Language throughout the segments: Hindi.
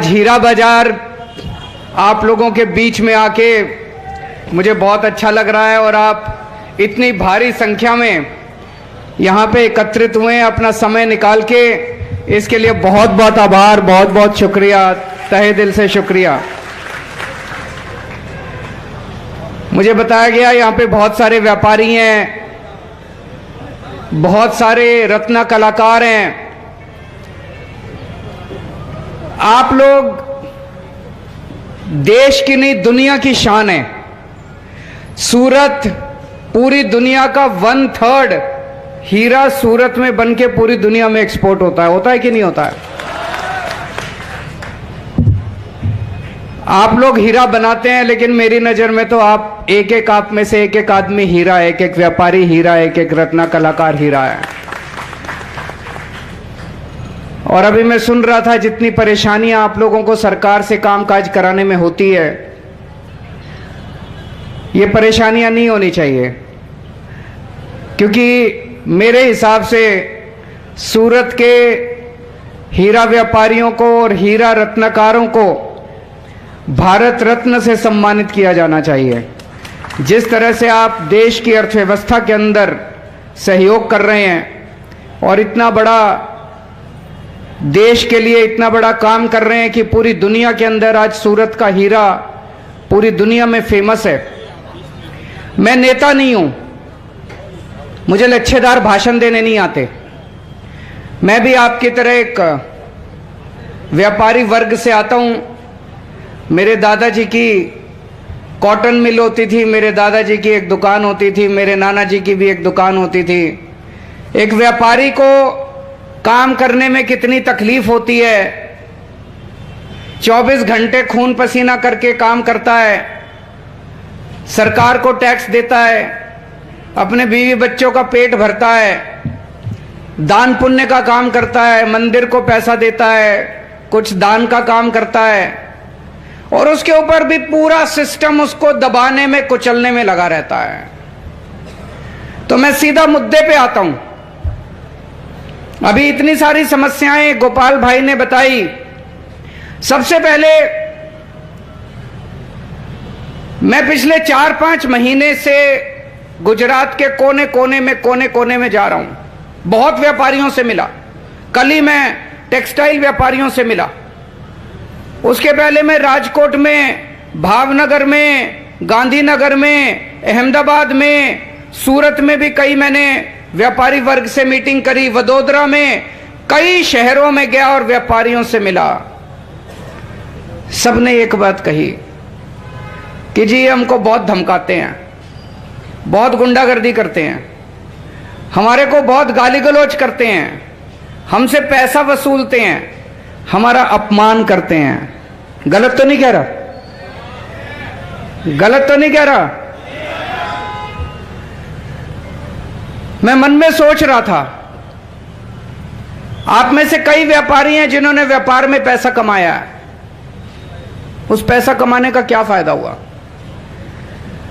आज हीरा बाजार आप लोगों के बीच में आके मुझे बहुत अच्छा लग रहा है और आप इतनी भारी संख्या में यहाँ पे एकत्रित हुए हैं अपना समय निकाल के, इसके लिए बहुत बहुत आभार, बहुत बहुत शुक्रिया, तहे दिल से शुक्रिया। मुझे बताया गया यहाँ पे बहुत सारे व्यापारी हैं, बहुत सारे रत्न कलाकार हैं। आप लोग देश की नहीं दुनिया की शान है। सूरत पूरी दुनिया का 1/3 हीरा सूरत में बनके पूरी दुनिया में एक्सपोर्ट होता है कि नहीं होता है? आप लोग हीरा बनाते हैं, लेकिन मेरी नजर में तो आप एक आप में से एक आदमी हीरा है, एक व्यापारी हीरा है, एक रत्न कलाकार हीरा है। और अभी मैं सुन रहा था जितनी परेशानियां आप लोगों को सरकार से कामकाज कराने में होती है, ये परेशानियां नहीं होनी चाहिए, क्योंकि मेरे हिसाब से सूरत के हीरा व्यापारियों को और हीरा रत्नकारों को भारत रत्न से सम्मानित किया जाना चाहिए। जिस तरह से आप देश की अर्थव्यवस्था के अंदर सहयोग कर रहे हैं और इतना बड़ा देश के लिए इतना बड़ा काम कर रहे हैं कि पूरी दुनिया के अंदर आज सूरत का हीरा पूरी दुनिया में फेमस है। मैं नेता नहीं हूं, मुझे लच्छेदार भाषण देने नहीं आते। मैं भी आपकी तरह एक व्यापारी वर्ग से आता हूं। मेरे दादाजी की कॉटन मिल होती थी, मेरे दादाजी की एक दुकान होती थी, मेरे नाना जी की भी एक दुकान होती थी। एक व्यापारी को काम करने में कितनी तकलीफ होती है, 24 घंटे खून पसीना करके काम करता है, सरकार को टैक्स देता है, अपने बीवी बच्चों का पेट भरता है, दान पुण्य का काम करता है, मंदिर को पैसा देता है, कुछ दान का काम करता है, और उसके ऊपर भी पूरा सिस्टम उसको दबाने में कुचलने में लगा रहता है। तो मैं सीधा मुद्दे पे आता हूं। अभी इतनी सारी समस्याएं गोपाल भाई ने बताई। सबसे पहले मैं पिछले 4-5 महीने से गुजरात के कोने कोने में जा रहा हूं। बहुत व्यापारियों से मिला। कल ही मैं टेक्सटाइल व्यापारियों से मिला। उसके पहले मैं राजकोट में, भावनगर में, गांधीनगर में, अहमदाबाद में, सूरत में भी कई मैंने व्यापारी वर्ग से मीटिंग करी, वडोदरा में, कई शहरों में गया और व्यापारियों से मिला। सबने एक बात कही कि जी हमको बहुत धमकाते हैं, बहुत गुंडागर्दी करते हैं, हमारे को बहुत गाली गलौज करते हैं, हमसे पैसा वसूलते हैं, हमारा अपमान करते हैं। गलत तो नहीं कह रहा? गलत तो नहीं कह रहा? मैं मन में सोच रहा था, आप में से कई व्यापारी हैं जिन्होंने व्यापार में पैसा कमाया है। उस पैसा कमाने का क्या फायदा हुआ?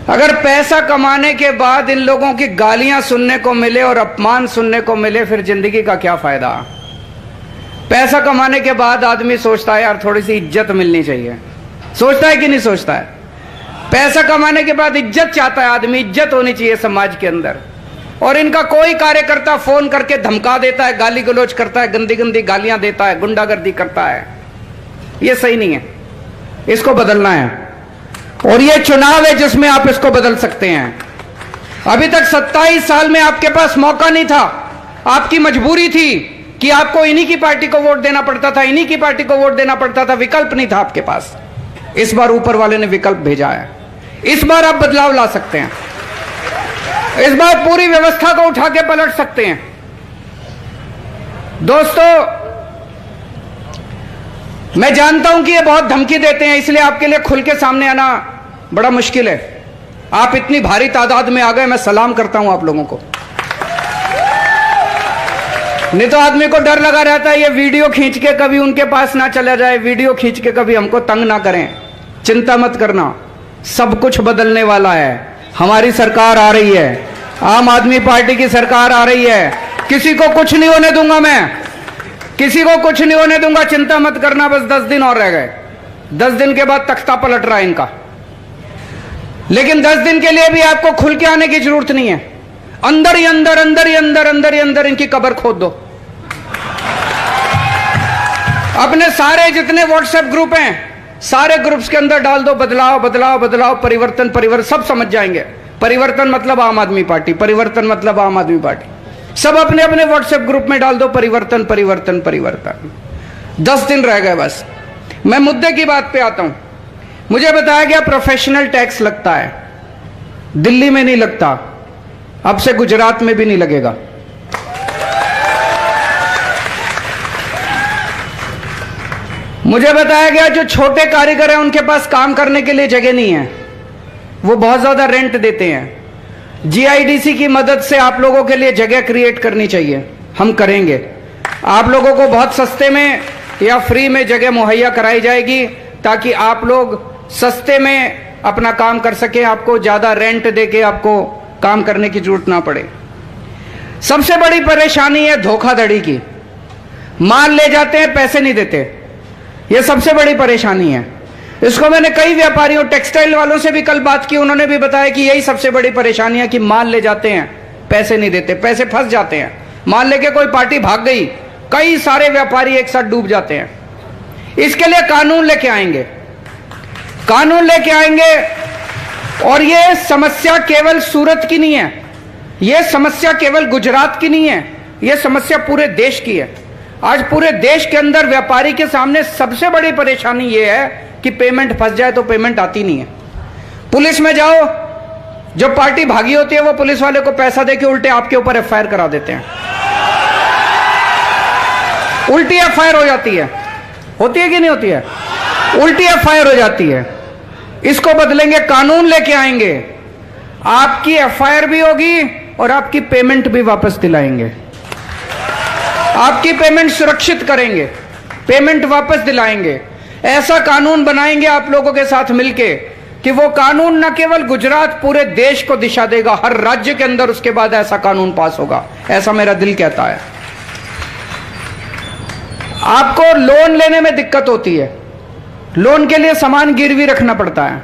अगर पैसा कमाने के बाद इन लोगों की गालियां सुनने को मिले और अपमान सुनने को मिले, फिर जिंदगी का क्या फायदा? पैसा कमाने के बाद आदमी सोचता है यार थोड़ी सी इज्जत मिलनी चाहिए। सोचता है कि नहीं सोचता है? पैसा कमाने के बाद इज्जत चाहता है आदमी, इज्जत होनी चाहिए समाज के अंदर। और इनका कोई कार्यकर्ता फोन करके धमका देता है, गाली गलौज करता है, गंदी गंदी गालियां देता है, गुंडागर्दी करता है। ये सही नहीं है, इसको बदलना है। और ये चुनाव है जिसमें आप इसको बदल सकते हैं। अभी तक 27 साल में आपके पास मौका नहीं था, आपकी मजबूरी थी कि आपको इन्हीं की पार्टी को वोट देना पड़ता था, इन्हीं की पार्टी को वोट देना पड़ता था, विकल्प नहीं था आपके पास। इस बार ऊपर वाले ने विकल्प भेजा है। इस बार आप बदलाव ला सकते हैं, इस बार पूरी व्यवस्था को उठा के पलट सकते हैं। दोस्तों, मैं जानता हूं कि ये बहुत धमकी देते हैं, इसलिए आपके लिए खुल के सामने आना बड़ा मुश्किल है। आप इतनी भारी तादाद में आ गए, मैं सलाम करता हूं आप लोगों को। नहीं तो आदमी को डर लगा रहता है ये वीडियो खींच के कभी उनके पास ना चला जाए, वीडियो खींच के कभी हमको तंग ना करें। चिंता मत करना, सब कुछ बदलने वाला है। हमारी सरकार आ रही है, आम आदमी पार्टी की सरकार आ रही है। किसी को कुछ नहीं होने दूंगा मैं। किसी को कुछ नहीं होने दूंगा, चिंता मत करना, बस 10 दिन और रह गए। 10 दिन के बाद तख्ता पलट रहा है इनका। लेकिन 10 दिन के लिए भी आपको खुल के आने की जरूरत नहीं है। अंदर ही अंदर, अंदर ही अंदर, अंदर ही अंदर इनकी कब्र खोद दो। अपने सारे जितने व्हाट्सएप ग्रुप हैं, सारे ग्रुप्स के अंदर डाल दो बदलाव बदलाव बदलाव, परिवर्तन परिवर्तन, सब समझ जाएंगे। परिवर्तन मतलब आम आदमी पार्टी, परिवर्तन मतलब आम आदमी पार्टी। सब अपने अपने व्हाट्सएप ग्रुप में डाल दो परिवर्तन परिवर्तन परिवर्तन। 10 दिन रह गए बस। मैं मुद्दे की बात पे आता हूं। मुझे बताया गया प्रोफेशनल टैक्स लगता है, दिल्ली में नहीं लगता, अब से गुजरात में भी नहीं लगेगा। मुझे बताया गया जो छोटे कारीगर हैं उनके पास काम करने के लिए जगह नहीं है, वो बहुत ज्यादा रेंट देते हैं। जीआईडीसी की मदद से आप लोगों के लिए जगह क्रिएट करनी चाहिए, हम करेंगे। आप लोगों को बहुत सस्ते में या फ्री में जगह मुहैया कराई जाएगी ताकि आप लोग सस्ते में अपना काम कर सकें, आपको ज्यादा रेंट देके आपको काम करने की जरूरत ना पड़े। सबसे बड़ी परेशानी है धोखाधड़ी की। माल ले जाते हैं, पैसे नहीं देते, यह सबसे बड़ी परेशानी है। इसको मैंने कई व्यापारियों, टेक्सटाइल वालों से भी कल बात की, उन्होंने भी बताया कि यही सबसे बड़ी परेशानी है कि माल ले जाते हैं, पैसे नहीं देते, पैसे फंस जाते हैं। माल लेके कोई पार्टी भाग गई, कई सारे व्यापारी एक साथ डूब जाते हैं। इसके लिए कानून लेके आएंगे, कानून लेके आएंगे। और यह समस्या केवल सूरत की नहीं है, यह समस्या केवल गुजरात की नहीं है, यह समस्या पूरे देश की है। आज पूरे देश के अंदर व्यापारी के सामने सबसे बड़ी परेशानी यह है कि पेमेंट फंस जाए तो पेमेंट आती नहीं है। पुलिस में जाओ, जो पार्टी भागी होती है वो पुलिस वाले को पैसा देके उल्टे आपके ऊपर एफआईआर करा देते हैं, उल्टी एफआईआर हो जाती है। होती है कि नहीं होती है? उल्टी एफआईआर हो जाती है। इसको बदलेंगे, कानून लेके आएंगे, आपकी एफआईआर भी होगी और आपकी पेमेंट भी वापस दिलाएंगे। आपकी पेमेंट सुरक्षित करेंगे, पेमेंट वापस दिलाएंगे। ऐसा कानून बनाएंगे आप लोगों के साथ मिलके कि वो कानून न केवल गुजरात, पूरे देश को दिशा देगा। हर राज्य के अंदर उसके बाद ऐसा कानून पास होगा, ऐसा मेरा दिल कहता है। आपको लोन लेने में दिक्कत होती है, लोन के लिए सामान गिरवी रखना पड़ता है।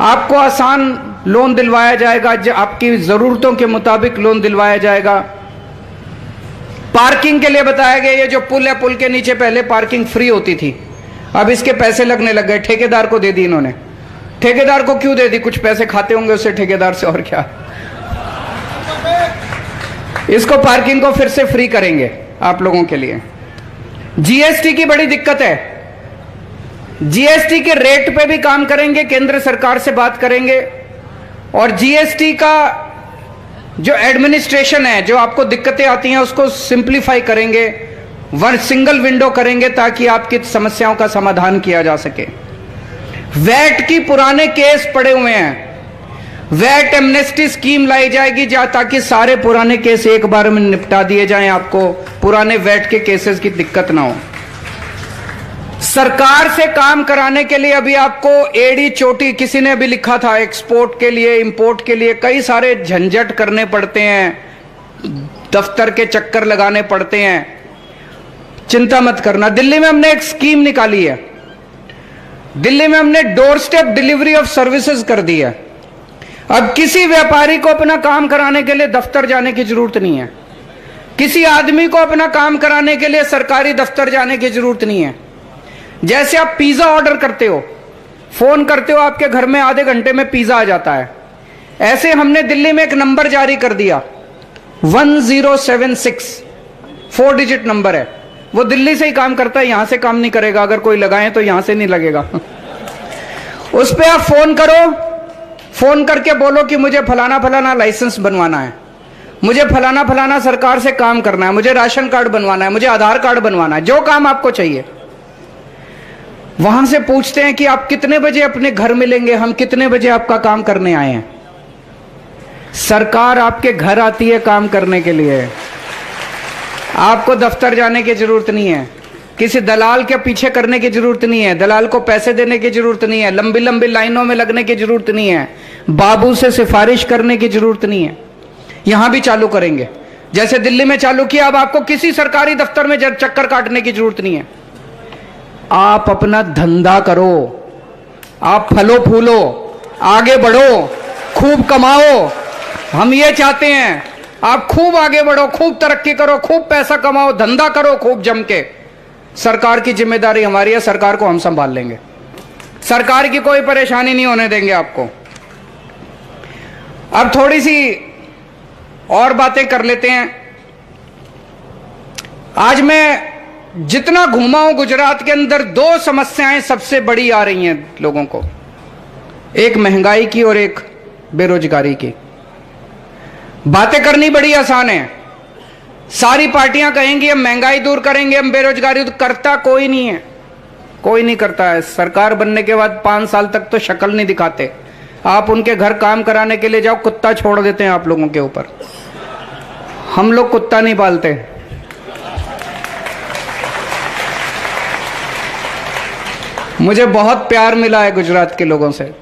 आपको आसान लोन दिलवाया जाएगा, आपकी जरूरतों के मुताबिक लोन दिलवाया जाएगा। पार्किंग के लिए बताया गया, ये जो पुल है, पुल के नीचे पहले पार्किंग फ्री होती थी, अब इसके पैसे लगने लग गए। ठेकेदार को दे दी इन्होंने। ठेकेदार को क्यों दे दी? कुछ पैसे खाते होंगे उससे ठेकेदार से, और क्या। इसको पार्किंग को फिर से फ्री करेंगे आप लोगों के लिए। जीएसटी की बड़ी दिक्कत है, जीएसटी के रेट पे भी काम करेंगे, केंद्र सरकार से बात करेंगे। और जीएसटी का जो एडमिनिस्ट्रेशन है, जो आपको दिक्कतें आती हैं, उसको सिंप्लीफाई करेंगे, वन सिंगल विंडो करेंगे ताकि आपकी समस्याओं का समाधान किया जा सके। वैट की पुराने केस पड़े हुए हैं, वैट एमनेस्टी स्कीम लाई जाएगी ताकि सारे पुराने केस एक बार में निपटा दिए जाएं, आपको पुराने वैट के केसेस की दिक्कत ना हो। सरकार से काम कराने के लिए अभी आपको एड़ी चोटी, किसी ने अभी लिखा था, एक्सपोर्ट के लिए, इंपोर्ट के लिए कई सारे झंझट करने पड़ते हैं, दफ्तर के चक्कर लगाने पड़ते हैं। चिंता मत करना, दिल्ली में हमने एक स्कीम निकाली है, दिल्ली में हमने door step delivery of services कर दी है। अब किसी व्यापारी को अपना काम कराने के लिए दफ्तर जाने की जरूरत नहीं है, किसी आदमी को अपना काम कराने के लिए सरकारी दफ्तर जाने की जरूरत नहीं है। जैसे आप पिज्जा ऑर्डर करते हो, फोन करते हो, आपके घर में आधे घंटे में पिज्जा आ जाता है, ऐसे हमने दिल्ली में एक नंबर जारी कर दिया, 1076, 4 डिजिट नंबर है, वो दिल्ली से ही काम करता है, यहां से काम नहीं करेगा। अगर कोई लगाए तो यहां से नहीं लगेगा। उस पर आप फोन करो, फोन करके बोलो कि मुझे फलाना फलाना लाइसेंस बनवाना है, मुझे फलाना फलाना सरकार से काम करना है, मुझे राशन कार्ड बनवाना है, मुझे आधार कार्ड बनवाना है, जो काम आपको चाहिए। वहां से पूछते हैं कि आप कितने बजे अपने घर मिलेंगे, हम कितने बजे आपका काम करने आए हैं। सरकार आपके घर आती है काम करने के लिए, आपको दफ्तर जाने की जरूरत नहीं है, किसी दलाल के पीछे करने की जरूरत नहीं है, दलाल को पैसे देने की जरूरत नहीं है, लंबी लंबी लाइनों में लगने की जरूरत नहीं है, बाबू से सिफारिश करने की जरूरत नहीं है। यहां भी चालू करेंगे, जैसे दिल्ली में चालू किया, अब आपको किसी सरकारी दफ्तर में चक्कर काटने की जरूरत नहीं है। आप अपना धंधा करो, आप फलो फूलो, आगे बढ़ो, खूब कमाओ। हम ये चाहते हैं आप खूब आगे बढ़ो, खूब तरक्की करो, खूब पैसा कमाओ, धंधा करो खूब जम के। सरकार की जिम्मेदारी हमारी है, सरकार को हम संभाल लेंगे, सरकार की कोई परेशानी नहीं होने देंगे आपको। अब थोड़ी सी और बातें कर लेते हैं। आज मैं जितना घूमा हूं गुजरात के अंदर, दो समस्याएं सबसे बड़ी आ रही हैं लोगों को, एक महंगाई की और एक बेरोजगारी की। बातें करनी बड़ी आसान है, सारी पार्टियां कहेंगी हम महंगाई दूर करेंगे, हम बेरोजगारी दूर, करता कोई नहीं है, कोई नहीं करता है। सरकार बनने के बाद 5 साल तक तो शक्ल नहीं दिखाते। आप उनके घर काम कराने के लिए जाओ, कुत्ता छोड़ देते हैं आप लोगों के ऊपर। हम लोग कुत्ता नहीं पालते। मुझे बहुत प्यार मिला है गुजरात के लोगों से,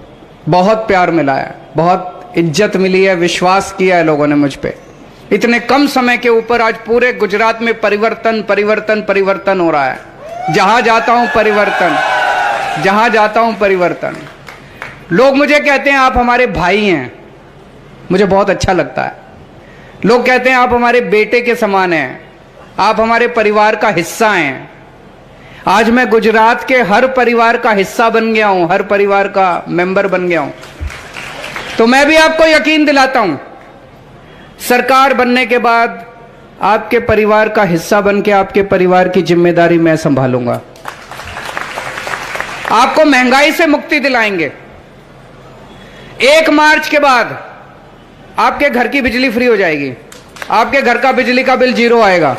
बहुत प्यार मिला है, बहुत इज्जत मिली है, विश्वास किया है लोगों ने मुझ पे। इतने कम समय के ऊपर आज पूरे गुजरात में परिवर्तन परिवर्तन परिवर्तन हो रहा है। जहां जाता हूं परिवर्तन, जहां जाता हूं परिवर्तन। लोग मुझे कहते हैं आप हमारे भाई हैं, मुझे बहुत अच्छा लगता है। लोग कहते हैं आप हमारे बेटे के समान हैं, आप हमारे परिवार का हिस्सा हैं। आज मैं गुजरात के हर परिवार का हिस्सा बन गया हूं, हर परिवार का मेंबर बन गया हूं। तो मैं भी आपको यकीन दिलाता हूं, सरकार बनने के बाद आपके परिवार का हिस्सा बन के आपके परिवार की जिम्मेदारी मैं संभालूंगा। आपको महंगाई से मुक्ति दिलाएंगे। 1 मार्च के बाद आपके घर की बिजली फ्री हो जाएगी, आपके घर का बिजली का बिल 0 आएगा,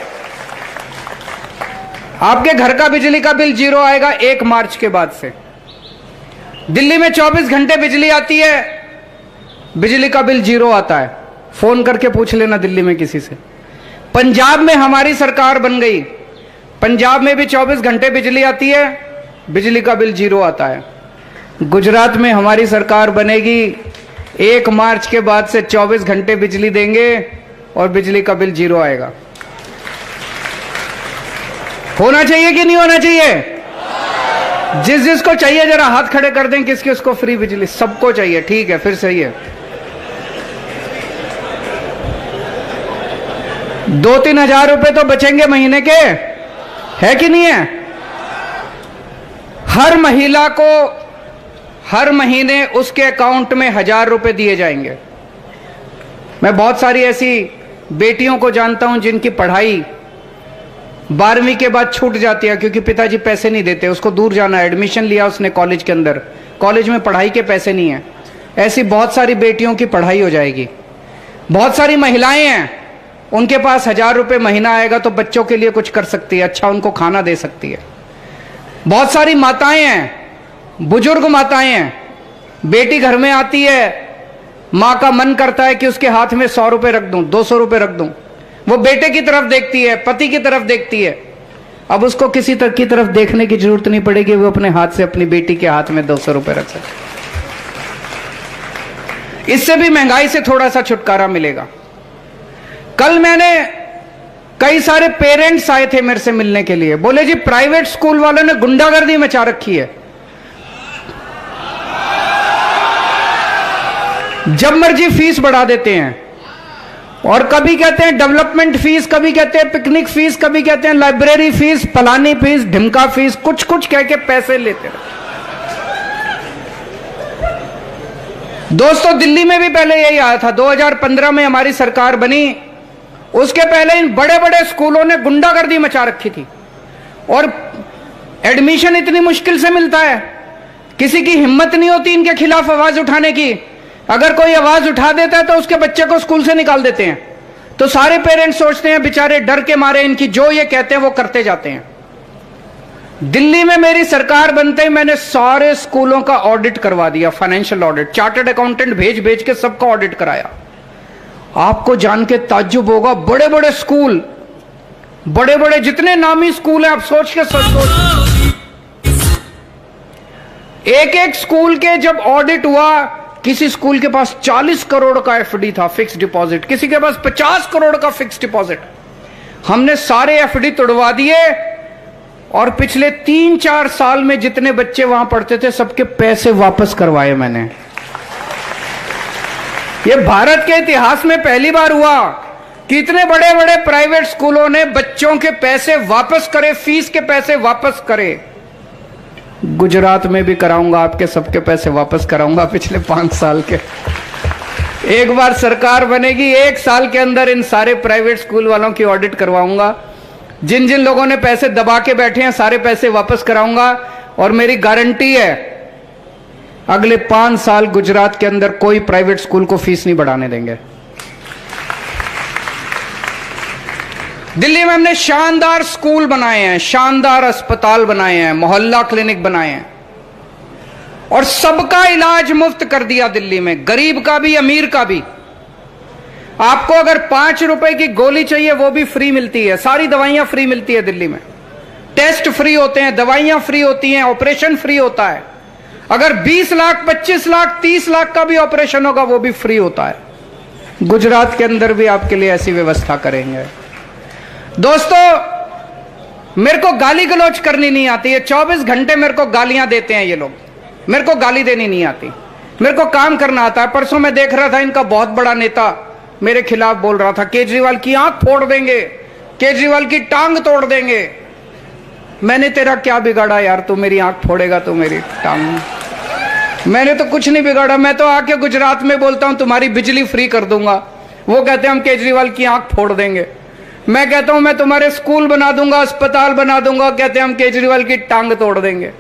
आपके घर का बिजली का बिल 0 आएगा 1 मार्च के बाद से। दिल्ली में 24 घंटे बिजली आती है, बिजली का बिल 0 आता है। फोन करके पूछ लेना दिल्ली में किसी से। पंजाब में हमारी सरकार बन गई, पंजाब में भी 24 घंटे बिजली आती है, बिजली का बिल 0 आता है। गुजरात में हमारी सरकार बनेगी, 1 मार्च के बाद से 24 घंटे बिजली देंगे और बिजली का बिल 0 आएगा। होना चाहिए कि नहीं होना चाहिए? जिस जिसको चाहिए जरा हाथ खड़े कर दें, किसकी उसको फ्री बिजली? सबको चाहिए, ठीक है, फिर सही है। 2-3 हजार रुपए तो बचेंगे महीने के, है कि नहीं है? हर महिला को हर महीने उसके अकाउंट में 1000 रुपए दिए जाएंगे। मैं बहुत सारी ऐसी बेटियों को जानता हूं जिनकी पढ़ाई 12वीं के बाद छूट जाती है क्योंकि पिताजी पैसे नहीं देते। उसको दूर जाना है, एडमिशन लिया उसने कॉलेज के अंदर, कॉलेज में पढ़ाई के पैसे नहीं है। ऐसी बहुत सारी बेटियों की पढ़ाई हो जाएगी। बहुत सारी महिलाएं हैं, उनके पास 1000 रुपए महीना आएगा तो बच्चों के लिए कुछ कर सकती है, अच्छा उनको खाना दे सकती है। बहुत सारी माताएं हैं, बुजुर्ग माताएं हैं, बेटी घर में आती है, मां का मन करता है कि उसके हाथ में 100 रुपए रख दूं, 200 रुपए रख दूं। वो बेटे की तरफ देखती है, पति की तरफ देखती है। अब उसको किसी की तरफ देखने की जरूरत नहीं पड़ेगी, वो अपने हाथ से अपनी बेटी के हाथ में 200 रुपए रख सकती। इससे भी महंगाई से थोड़ा सा छुटकारा मिलेगा। कल मैंने कई सारे पेरेंट्स आए थे मेरे से मिलने के लिए, बोले जी प्राइवेट स्कूल वालों ने गुंडागर्दी मचा रखी है, जब मर्जी फीस बढ़ा देते हैं, और कभी कहते हैं डेवलपमेंट फीस, कभी कहते हैं पिकनिक फीस, कभी कहते हैं लाइब्रेरी फीस, फलानी फीस, ढिमका फीस, कुछ कुछ कह के पैसे लेते रहे। दोस्तों दिल्ली में भी पहले यही आया था। 2015 में हमारी सरकार बनी, उसके पहले इन बड़े बड़े स्कूलों ने गुंडागर्दी मचा रखी थी और एडमिशन इतनी मुश्किल से मिलता है, किसी की हिम्मत नहीं होती इनके खिलाफ आवाज उठाने की। अगर कोई आवाज उठा देता है तो उसके बच्चे को स्कूल से निकाल देते हैं। तो सारे पेरेंट्स सोचते हैं बेचारे डर के मारे इनकी जो ये कहते हैं वो करते जाते हैं। दिल्ली में मेरी सरकार बनते ही मैंने सारे स्कूलों का ऑडिट करवा दिया, फाइनेंशियल ऑडिट, चार्टर्ड अकाउंटेंट भेज भेज के सबका ऑडिट कराया। आपको जान के ताज्जुब होगा, बड़े बड़े स्कूल, बड़े बड़े जितने नामी स्कूल हैं, आप सोच के सोच, एक एक स्कूल के जब ऑडिट हुआ किसी स्कूल के पास 40 करोड़ का एफडी था, फिक्स डिपॉजिट, किसी के पास 50 करोड़ का फिक्स डिपॉजिट। हमने सारे एफडी तोड़वा दिए और पिछले 3-4 साल में जितने बच्चे वहां पढ़ते थे सबके पैसे वापस करवाए मैंने। यह भारत के इतिहास में पहली बार हुआ कि इतने बड़े बड़े प्राइवेट स्कूलों ने बच्चों के पैसे वापस करे, फीस के पैसे वापस करे। गुजरात में भी कराऊंगा, आपके सबके पैसे वापस कराऊंगा पिछले 5 साल के। एक बार सरकार बनेगी, 1 साल के अंदर इन सारे प्राइवेट स्कूल वालों की ऑडिट करवाऊंगा। जिन जिन लोगों ने पैसे दबा के बैठे हैं सारे पैसे वापस कराऊंगा। और मेरी गारंटी है अगले 5 साल गुजरात के अंदर कोई प्राइवेट स्कूल को फीस नहीं बढ़ाने देंगे। दिल्ली में हमने शानदार स्कूल बनाए हैं, शानदार अस्पताल बनाए हैं, मोहल्ला क्लिनिक बनाए हैं और सबका इलाज मुफ्त कर दिया दिल्ली में, गरीब का भी अमीर का भी। आपको अगर 5 रुपए की गोली चाहिए वो भी फ्री मिलती है, सारी दवाइयां फ्री मिलती है दिल्ली में, टेस्ट फ्री होते हैं, दवाइयां फ्री होती हैं, ऑपरेशन फ्री होता है। अगर 20 लाख 25 लाख 30 लाख का भी ऑपरेशन होगा वो भी फ्री होता है। गुजरात के अंदर भी आपके लिए ऐसी व्यवस्था करेंगे। दोस्तों मेरे को गाली गलौज करनी नहीं आती है, 24 घंटे मेरे को गालियां देते हैं ये लोग, मेरे को गाली देनी नहीं आती, मेरे को काम करना आता है। परसों मैं देख रहा था इनका बहुत बड़ा नेता मेरे खिलाफ बोल रहा था केजरीवाल की आंख फोड़ देंगे, केजरीवाल की टांग तोड़ देंगे। मैंने तेरा क्या बिगाड़ा यार, तू मेरी आंख फोड़ेगा तो मेरी टांग? मैंने तो कुछ नहीं बिगाड़ा, मैं तो आके गुजरात में बोलता हूं तुम्हारी बिजली फ्री कर दूंगा, वो कहते हैं हम केजरीवाल की आंख फोड़ देंगे। मैं कहता हूं मैं तुम्हारे स्कूल बना दूंगा, अस्पताल बना दूंगा, कहते हैं हम केजरीवाल की टांग तोड़ देंगे।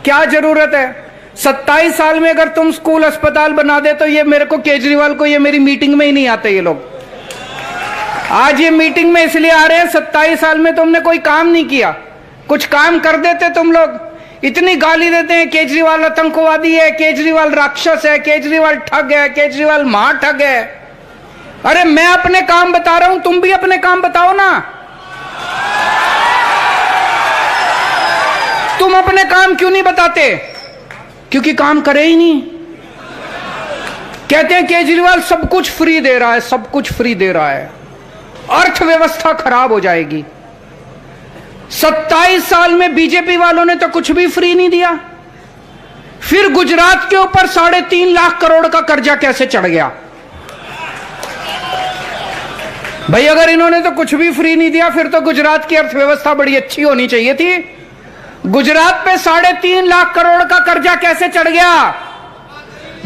क्या जरूरत है? 27 साल में अगर तुम स्कूल अस्पताल बना दे तो ये मेरे को केजरीवाल को ये मेरी मीटिंग में ही नहीं आते ये लोग। आज ये मीटिंग में इसलिए आ रहे हैं 27 साल में तुमने कोई काम नहीं किया, कुछ काम कर देते तुम लोग। इतनी गाली देते हैं केजरीवाल आतंकवादी है, केजरीवाल राक्षस है, केजरीवाल ठग है, केजरीवाल महाठग है। अरे मैं अपने काम बता रहा हूं, तुम भी अपने काम बताओ ना। तुम अपने काम क्यों नहीं बताते? क्योंकि काम करे ही नहीं। कहते हैं केजरीवाल सब कुछ फ्री दे रहा है, सब कुछ फ्री दे रहा है, अर्थव्यवस्था खराब हो जाएगी। 27 साल में बीजेपी वालों ने तो कुछ भी फ्री नहीं दिया। फिर गुजरात के ऊपर 3.5 लाख करोड़ का कर्जा कैसे चढ़ गया? भाई अगर इन्होंने तो कुछ भी फ्री नहीं दिया फिर तो गुजरात की अर्थव्यवस्था बड़ी अच्छी होनी चाहिए थी। गुजरात पे 3.5 लाख करोड़ का कर्जा कैसे चढ़ गया?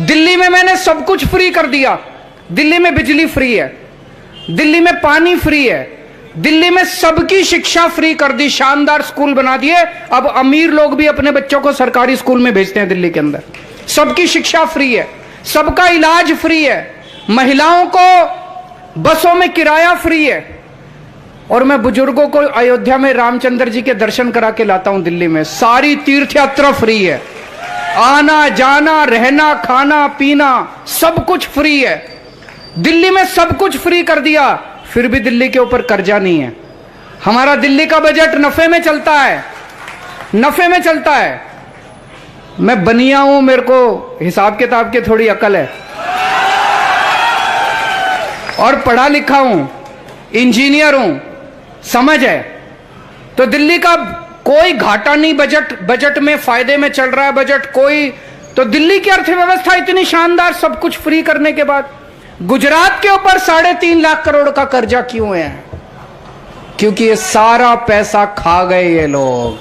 दिल्ली में मैंने सब कुछ फ्री कर दिया। दिल्ली में बिजली फ्री है, दिल्ली में पानी फ्री है, दिल्ली में सबकी शिक्षा फ्री कर दी, शानदार स्कूल बना दिए। अब अमीर लोग भी अपने बच्चों को सरकारी स्कूल में भेजते हैं दिल्ली के अंदर। सबकी शिक्षा फ्री है, सबका इलाज फ्री है, महिलाओं को बसों में किराया फ्री है। और मैं बुजुर्गों को अयोध्या में रामचंद्र जी के दर्शन करा के लाता हूं दिल्ली में। सारी तीर्थ यात्रा फ्री है, आना जाना रहना खाना पीना सब कुछ फ्री है। दिल्ली में सब कुछ फ्री कर दिया, फिर भी दिल्ली के ऊपर कर्जा नहीं है। हमारा दिल्ली का बजट नफे में चलता है, नफे में चलता है। मैं बनिया हूं, मेरे को हिसाब किताब की थोड़ी अकल है और पढ़ा लिखा हूं, इंजीनियर हूं, समझ है। तो दिल्ली का कोई घाटा नहीं, बजट में फायदे में चल रहा है बजट कोई। तो दिल्ली की अर्थव्यवस्था इतनी शानदार, सब कुछ फ्री करने के बाद गुजरात के ऊपर 3.5 लाख करोड़ का कर्जा क्यों है? क्योंकि ये सारा पैसा खा गए ये लोग।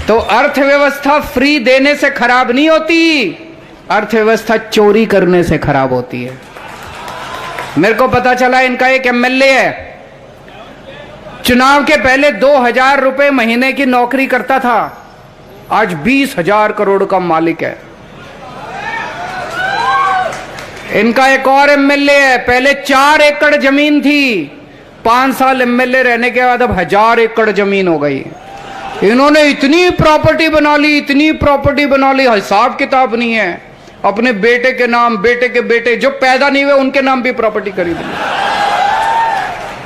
तो अर्थव्यवस्था फ्री देने से खराब नहीं होती, अर्थव्यवस्था चोरी करने से खराब होती है। मेरे को पता चला इनका एक एमएलए है, चुनाव के पहले 2,000 रुपए महीने की नौकरी करता था, आज 20,000 करोड़ का मालिक है। इनका एक और एमएलए है, पहले 4 एकड़ जमीन थी, 5 साल एमएलए रहने के बाद अब 1000 एकड़ जमीन हो गई। इन्होंने इतनी प्रॉपर्टी बना ली, इतनी प्रॉपर्टी बना ली, हिसाब किताब नहीं है। अपने बेटे के नाम, बेटे के बेटे जो पैदा नहीं हुए उनके नाम भी प्रॉपर्टी खरीद ली।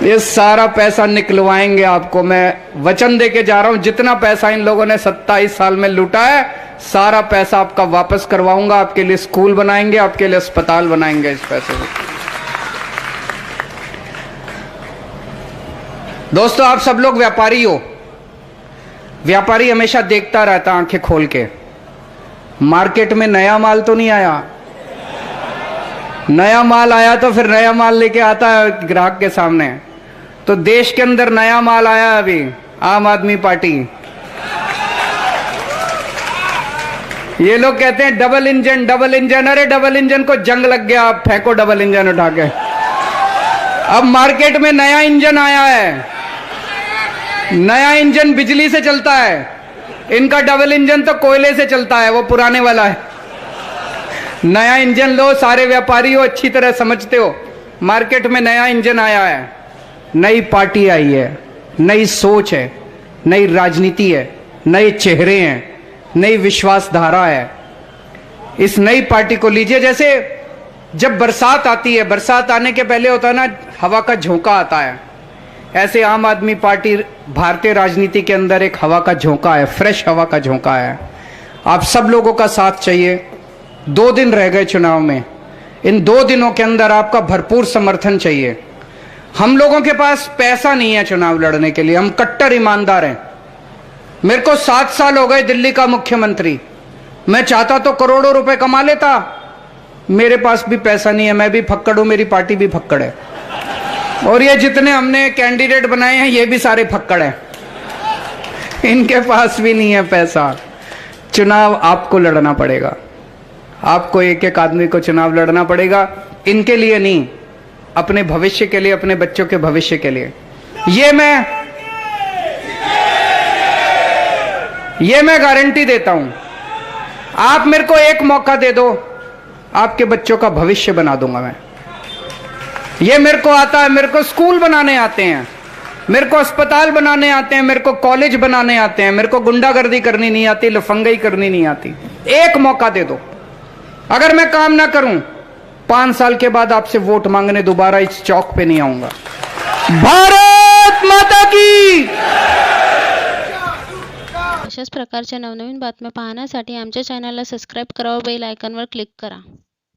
ये सारा पैसा निकलवाएंगे आपको, मैं वचन दे के जा रहा हूं। जितना पैसा इन लोगों ने 27 साल में लूटा है, सारा पैसा आपका वापस करवाऊंगा। आपके लिए स्कूल बनाएंगे, आपके लिए अस्पताल बनाएंगे इस पैसे से। दोस्तों, आप सब लोग व्यापारी हो। व्यापारी हमेशा देखता रहता आंखें खोल के, मार्केट में नया माल तो नहीं आया। नया माल आया तो फिर नया माल लेके आता है ग्राहक के सामने। तो देश के अंदर नया माल आया है अभी, आम आदमी पार्टी। ये लोग कहते हैं डबल इंजन डबल इंजन। अरे डबल इंजन को जंग लग गया, आप फेंको डबल इंजन उठा के। अब मार्केट में नया इंजन आया है। नया इंजन बिजली से चलता है, इनका डबल इंजन तो कोयले से चलता है, वो पुराने वाला है। नया इंजन लो, सारे व्यापारी हो, अच्छी तरह समझते हो। मार्केट में नया इंजन आया है, नई पार्टी आई है, नई सोच है, नई राजनीति है, नए चेहरे हैं, नई विश्वासधारा है। इस नई पार्टी को लीजिए। जैसे जब बरसात आती है, बरसात आने के पहले होता है ना, हवा का झोंका आता है। ऐसे आम आदमी पार्टी भारतीय राजनीति के अंदर एक हवा का झोंका है, फ्रेश हवा का झोंका है। आप सब लोगों का साथ चाहिए। 2 दिन रह गए चुनाव में, इन 2 दिनों के अंदर आपका भरपूर समर्थन चाहिए। हम लोगों के पास पैसा नहीं है चुनाव लड़ने के लिए, हम कट्टर ईमानदार हैं। मेरे को 7 साल हो गए दिल्ली का मुख्यमंत्री। मैं चाहता तो करोड़ों रुपए कमा लेता, मेरे पास भी पैसा नहीं है। मैं भी फक्कड़ हूं, मेरी पार्टी भी फक्कड़ है, और ये जितने हमने कैंडिडेट बनाए हैं ये भी सारे फक्कड़ हैं। इनके पास भी नहीं है पैसा। चुनाव आपको लड़ना पड़ेगा, आपको एक एक आदमी को चुनाव लड़ना पड़ेगा। इनके लिए नहीं, अपने भविष्य के लिए, अपने बच्चों के भविष्य के लिए। ये मैं गारंटी देता हूं। आप मेरे को एक मौका दे दो, आपके बच्चों का भविष्य बना दूंगा मैं। ये मेरे को आता है, मेरे को स्कूल बनाने आते हैं, मेरे को अस्पताल बनाने आते हैं, मेरे को कॉलेज बनाने आते हैं। मेरे को गुंडागर्दी करनी नहीं आती, लफंगाई करनी नहीं आती। एक मौका दे दो। अगर मैं काम ना करूं, 5 साल के बाद आपसे वोट मांगने दोबारा इस चौक पे नहीं आऊंगा। भारत माता की। अशाच प्रकारच्या नवनवीन बातम्या पाहण्यासाठी आमच्या चॅनलला सबस्क्राईब करा व बेल आयकॉनवर क्लिक करा।